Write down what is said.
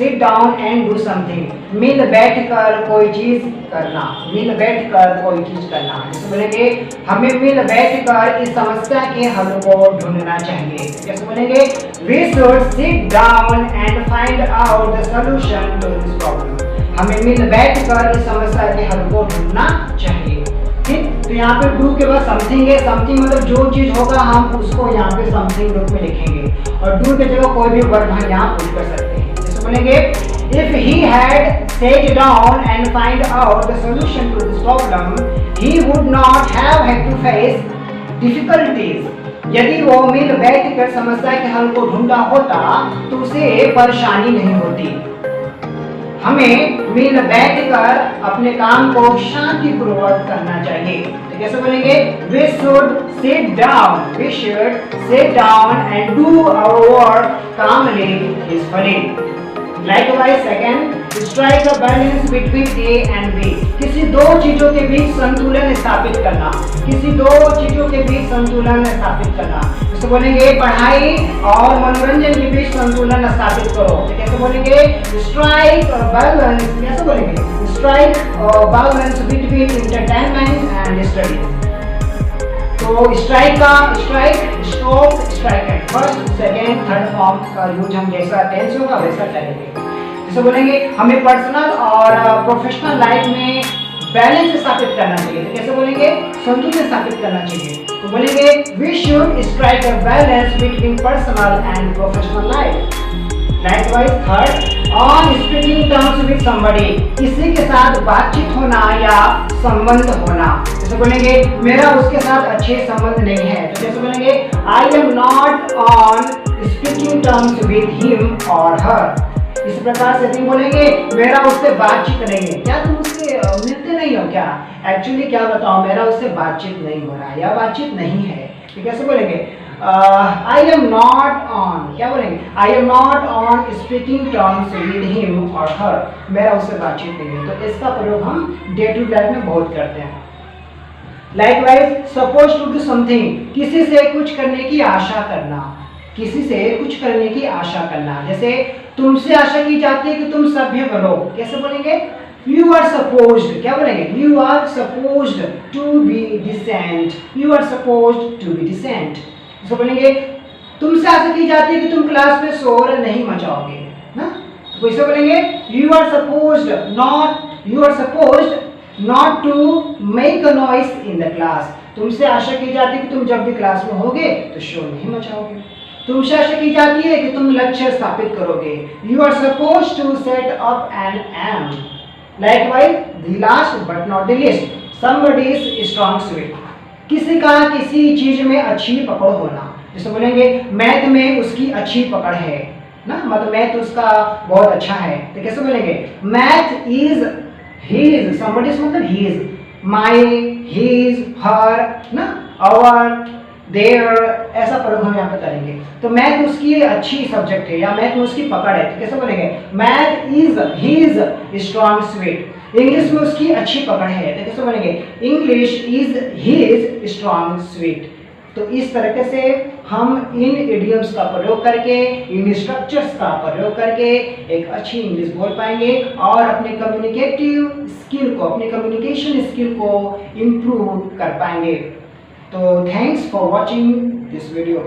Seat down and do something, मिल बैठ कर कोई चीज करना, मिल बैठ कर कोई चीज करना। जैसे बोलेंगे हमें मिल बैठ कर इस समस्या के हल को ढूंढना चाहिए। जैसे बोलेंगे we should sit down and find out the solution to this problem, हमें मिल बैठ कर इस समस्या के हल को ढूंढना चाहिए। ठीक, तो यहाँ पे डू के बाद समथिंग है, समथिंग मतलब जो चीज होगा हम उसको यहाँ पे समथिंग रूप में लिखेंगे और डू के जगह कोई भी वर्ब हम यहाँ पुट कर सकते हैं। जैसे बोलेंगे if he had sat down and find out the solution to this problem, he would not have had to face difficulties. यदि वो मिल बैठ कर समस्या के हल को ढूंढा होता तो उसे परेशानी नहीं होती। हमें मिल बैठ कर अपने काम को शांतिपूर्वक करना चाहिए। तो कैसे बोलेंगे we should sit down, we should sit down and do our work calmly, peacefully. Likewise, second, strike a balance between A and B. किसी दो चीजों के बीच संतुलन स्थापित करना, किसी दो चीजों के बीच संतुलन स्थापित करना। जैसे बोलेंगे पढ़ाई और मनोरंजन के बीच संतुलन स्थापित करो। तो कैसे बोलेंगे स्ट्राइक बैलेंस, कैसे बोलेंगे strike balance between entertainment and study. तो स्ट्राइक का strike, stop, strike at first, second, third form का यूज हम जैसा टेंस होगा वैसा करेंगे। जैसे बोलेंगे हमें पर्सनल और प्रोफेशनल लाइफ में बैलेंस स्थापित करना चाहिए। तो कैसे बोलेंगे संतुलन स्थापित करना चाहिए। तो बोलेंगे we should strike a balance between personal and professional life. Likewise third, on speaking terms with somebody, किसी के साथ बातचीत होना या संबंध होना। जैसे बोलेंगे मेरा उसके साथ अच्छे संबंध नहीं है। तो जैसे बोलेंगे I am not on speaking terms with him और हर। इस प्रकार से तुम बोलेंगे मेरा उससे बातचीत नहीं है। क्या तुम उससे मिलते नहीं हो क्या? एक्चुअली क्या बताओ मेरा उससे बातचीत नहीं हो रहा है या बातचीत नहीं है। तो कैसे बोलेंगे आई एम नॉट ऑन, क्या बोलेंगे I am not on speaking terms with him और हर, मेरा उससे बातचीत नहीं है। तो इसका प्रयोग हम डे टू लाइफ में बहुत करते हैं। Likewise suppose to do something, किसी से कुछ करने की आशा करना, किसी से कुछ करने की आशा करना। जैसे तुमसे आशा की जाती है कि तुम सभ्य बनो। कैसे बोलेंगे यू आर सपोज्ड, क्या बोलेंगे you are supposed to be decent, you are supposed to be decent. तो बोलेंगे तुमसे आशा की जाती है कि तुम क्लास में शोर नहीं मचाओगे ना। तो इसे बोलेंगे you are supposed not to make a noise in the class, तुमसे आशा की जाती है कि तुम जब भी क्लास में होगे तो शोर नहीं मचाओगे। तुमसे आशा की जाती है कि तुम लक्ष्य स्थापित करोगे। You are suppose to set up an aim. Likewise the last but not the least, somebody's strong suit, किसी का किसी चीज में अच्छी पकड़ होना। जैसे बोलेंगे मैथ में उसकी अच्छी पकड़ है ना, मतलब मैथ उसका बहुत अच्छा है। तो कैसे बोलेंगे मैथ इज हीज, समबडीज मतलब हीज, माई, हीज, हर ना, आवर, देयर, ऐसा प्रयोग हम यहाँ पे करेंगे। तो मैथ उसकी अच्छी सब्जेक्ट है या मैथ में उसकी पकड़ है। तो कैसे बोलेंगे math is his strong suit, English में उसकी अच्छी पकड़ है। तो कैसे बोलेंगे English is his strong suit. तो इस तरीके से हम इन इडियम्स का प्रयोग करके, इन स्ट्रक्चर्स का प्रयोग करके एक अच्छी इंग्लिश बोल पाएंगे और अपने कम्युनिकेटिव स्किल को, अपने कम्युनिकेशन स्किल को इम्प्रूव कर पाएंगे। तो thanks for watching this video.